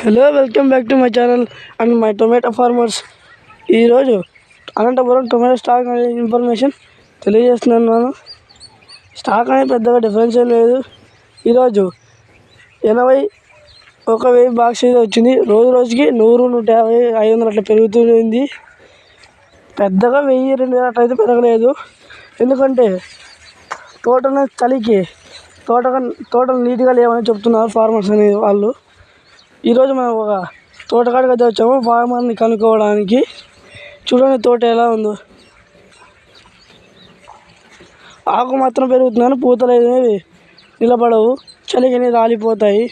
Hello, welcome back to my channel and my tomato farmers. ఈరోజు Anantapuram tomato stock అనే information తెలియజేస్తున్నాను. Stock అనేది పెద్దగా డిఫరెన్స్ ఏం లేదు. ఈరోజు 81,000 బాక్స్ అయితే వచ్చింది. రోజుకి 100, 150, 500 అట్లా పెరుగుతుంది. పెద్దగా 1000, 2000 అట్లా అయితే పెరగలేదు. ఎందుకంటే తోటను చలికి తోటలు నీట్గా లేవని చెప్తున్నారు ఫార్మర్స్ అనే వాళ్ళు. ఈరోజు మనం ఒక తోటకాడికి అయితే వచ్చాము ఫార్మర్ని కనుక్కోవడానికి. చూడండి తోట ఎలా ఉందో. ఆకు మాత్రం పెరుగుతున్నాను, పూతలు అనేవి నిలబడవు, చలికి రాలిపోతాయి.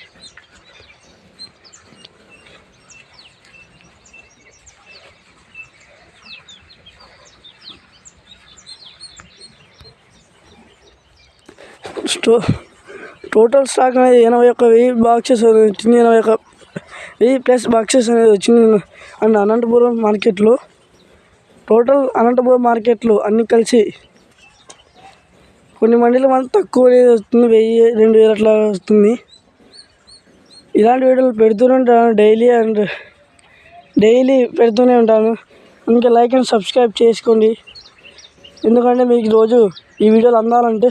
టోటల్ స్టాక్ అనేది 81,000 బాక్సెస్ వచ్చింది. 81,000+ బాక్సెస్ అనేది వచ్చింది. అండ్ అనంతపురం మార్కెట్లో టోటల్ అనంతపురం మార్కెట్లు అన్నీ కలిసి కొన్ని మండీలు మాత్రం తక్కువ అనేది వస్తుంది, 1000, 2000 అట్లా వస్తుంది. ఇలాంటి వీడియోలు పెడుతూనే ఉంటాను డైలీ పెడుతూనే ఉంటాను. ఇంకా లైక్ అండ్ సబ్స్క్రైబ్ చేసుకోండి. ఎందుకంటే మీకు రోజు ఈ వీడియోలు అందాలంటే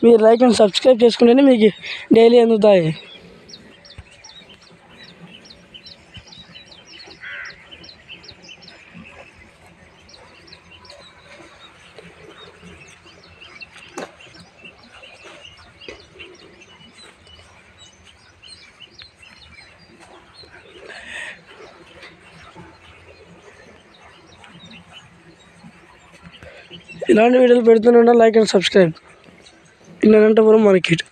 మీరు లైక్ అండ్ సబ్స్క్రైబ్ చేసుకుంటేనే మీకు డైలీ అందుతాయి. ఇలాంటి వీడియోలు పెడుతూనే ఉంటాను. Like and subscribe in Anantapuram market.